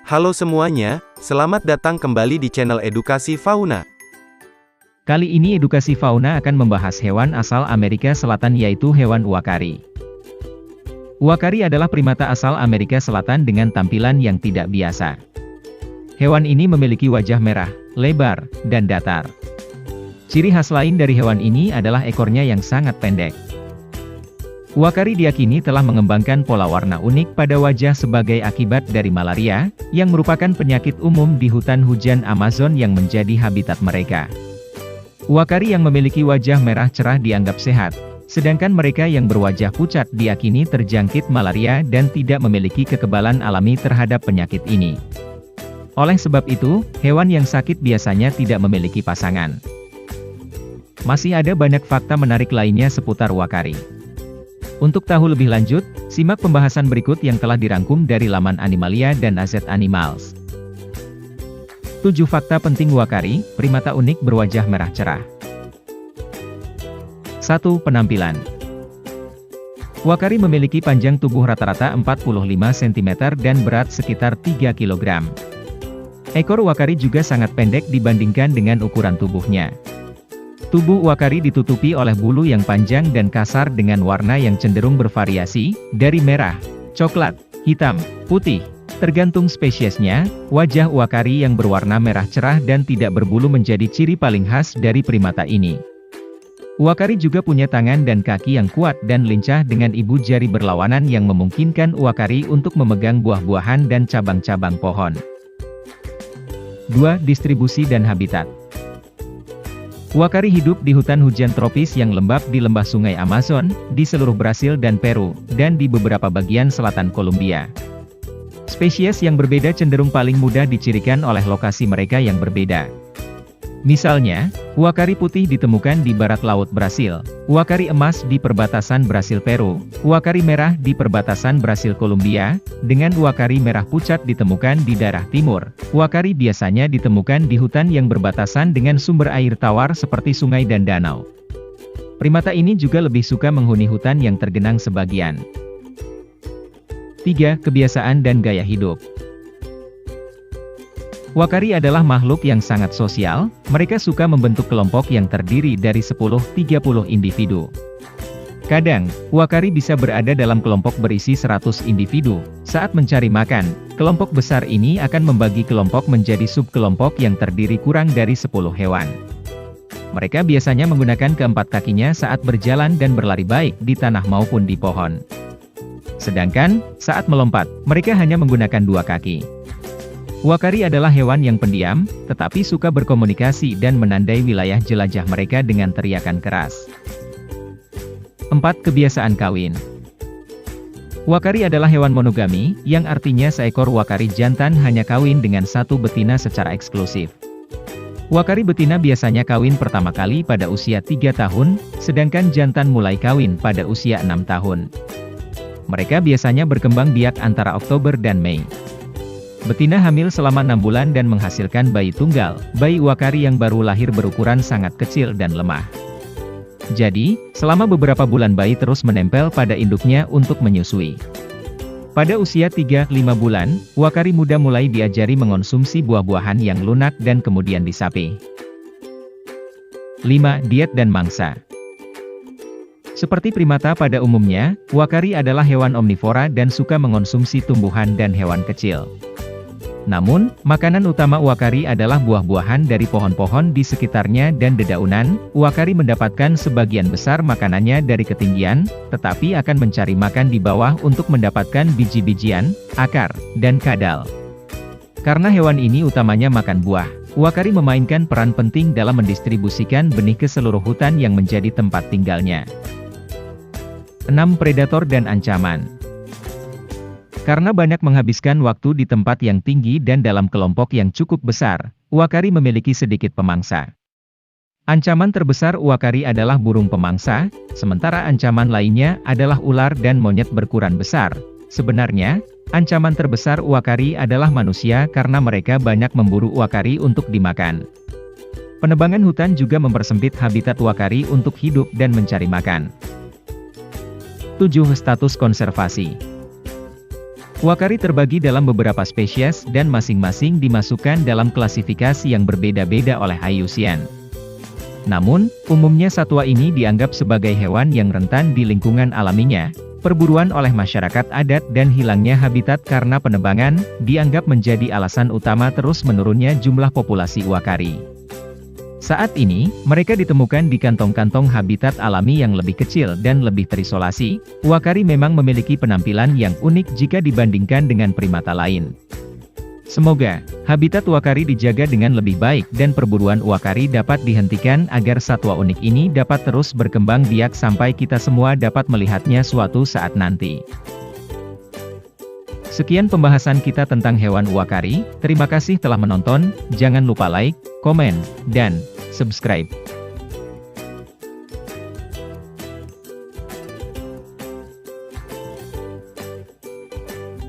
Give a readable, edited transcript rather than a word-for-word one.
Halo semuanya, selamat datang kembali di channel Edukasi Fauna. Kali ini Edukasi Fauna akan membahas hewan asal Amerika Selatan yaitu hewan uakari. Uakari adalah primata asal Amerika Selatan dengan tampilan yang tidak biasa. Hewan ini memiliki wajah merah, lebar, dan datar. Ciri khas lain dari hewan ini adalah ekornya yang sangat pendek. Uakari diyakini telah mengembangkan pola warna unik pada wajah sebagai akibat dari malaria, yang merupakan penyakit umum di hutan hujan Amazon yang menjadi habitat mereka. Uakari yang memiliki wajah merah cerah dianggap sehat, sedangkan mereka yang berwajah pucat diyakini terjangkit malaria dan tidak memiliki kekebalan alami terhadap penyakit ini. Oleh sebab itu, hewan yang sakit biasanya tidak memiliki pasangan. Masih ada banyak fakta menarik lainnya seputar uakari. Untuk tahu lebih lanjut, simak pembahasan berikut yang telah dirangkum dari laman Animalia dan AZ Animals. 7 fakta penting uakari, primata unik berwajah merah cerah. 1. Penampilan. Uakari memiliki panjang tubuh rata-rata 45 cm dan berat sekitar 3 kg. Ekor uakari juga sangat pendek dibandingkan dengan ukuran tubuhnya. Tubuh uakari ditutupi oleh bulu yang panjang dan kasar dengan warna yang cenderung bervariasi, dari merah, coklat, hitam, putih. Tergantung spesiesnya, wajah uakari yang berwarna merah cerah dan tidak berbulu menjadi ciri paling khas dari primata ini. Uakari juga punya tangan dan kaki yang kuat dan lincah dengan ibu jari berlawanan yang memungkinkan uakari untuk memegang buah-buahan dan cabang-cabang pohon. 2. Distribusi dan habitat. Uakari hidup di hutan hujan tropis yang lembab di lembah sungai Amazon, di seluruh Brasil dan Peru, dan di beberapa bagian selatan Kolombia. Spesies yang berbeda cenderung paling mudah dicirikan oleh lokasi mereka yang berbeda. Misalnya, uakari putih ditemukan di barat laut Brasil, uakari emas di perbatasan Brasil-Peru, uakari merah di perbatasan Brasil-Kolombia, dengan uakari merah pucat ditemukan di daerah timur. Uakari biasanya ditemukan di hutan yang berbatasan dengan sumber air tawar seperti sungai dan danau. Primata ini juga lebih suka menghuni hutan yang tergenang sebagian. 3. Kebiasaan dan gaya hidup. Uakari adalah makhluk yang sangat sosial, mereka suka membentuk kelompok yang terdiri dari 10-30 individu. Kadang, uakari bisa berada dalam kelompok berisi 100 individu. Saat mencari makan, kelompok besar ini akan membagi kelompok menjadi subkelompok yang terdiri kurang dari 10 hewan. Mereka biasanya menggunakan keempat kakinya saat berjalan dan berlari baik di tanah maupun di pohon. Sedangkan, saat melompat, mereka hanya menggunakan 2 kaki. Uakari adalah hewan yang pendiam, tetapi suka berkomunikasi dan menandai wilayah jelajah mereka dengan teriakan keras. 4. Kebiasaan kawin. Uakari adalah hewan monogami, yang artinya seekor uakari jantan hanya kawin dengan satu betina secara eksklusif. Uakari betina biasanya kawin pertama kali pada usia 3 tahun, sedangkan jantan mulai kawin pada usia 6 tahun. Mereka biasanya berkembang biak antara Oktober dan Mei. Betina hamil selama 6 bulan dan menghasilkan bayi tunggal. Bayi uakari yang baru lahir berukuran sangat kecil dan lemah. Jadi, selama beberapa bulan bayi terus menempel pada induknya untuk menyusui. Pada usia 3-5 bulan, uakari muda mulai diajari mengonsumsi buah-buahan yang lunak dan kemudian disapi. 5. Diet dan mangsa. Seperti primata pada umumnya, uakari adalah hewan omnivora dan suka mengonsumsi tumbuhan dan hewan kecil. Namun, makanan utama uakari adalah buah-buahan dari pohon-pohon di sekitarnya dan dedaunan. Uakari mendapatkan sebagian besar makanannya dari ketinggian, tetapi akan mencari makan di bawah untuk mendapatkan biji-bijian, akar, dan kadal. Karena hewan ini utamanya makan buah, uakari memainkan peran penting dalam mendistribusikan benih ke seluruh hutan yang menjadi tempat tinggalnya. 6. Predator dan ancaman. Karena banyak menghabiskan waktu di tempat yang tinggi dan dalam kelompok yang cukup besar, uakari memiliki sedikit pemangsa. Ancaman terbesar uakari adalah burung pemangsa, sementara ancaman lainnya adalah ular dan monyet berukuran besar. Sebenarnya, ancaman terbesar uakari adalah manusia karena mereka banyak memburu uakari untuk dimakan. Penebangan hutan juga mempersempit habitat uakari untuk hidup dan mencari makan. 7. Status konservasi. Uakari terbagi dalam beberapa spesies dan masing-masing dimasukkan dalam klasifikasi yang berbeda-beda oleh IUCN. Namun, umumnya satwa ini dianggap sebagai hewan yang rentan di lingkungan alaminya. Perburuan oleh masyarakat adat dan hilangnya habitat karena penebangan, dianggap menjadi alasan utama terus menurunnya jumlah populasi uakari. Saat ini, mereka ditemukan di kantong-kantong habitat alami yang lebih kecil dan lebih terisolasi. Uakari memang memiliki penampilan yang unik jika dibandingkan dengan primata lain. Semoga habitat uakari dijaga dengan lebih baik dan perburuan uakari dapat dihentikan agar satwa unik ini dapat terus berkembang biak sampai kita semua dapat melihatnya suatu saat nanti. Sekian pembahasan kita tentang hewan uakari. Terima kasih telah menonton. Jangan lupa like, komen, dan subscribe.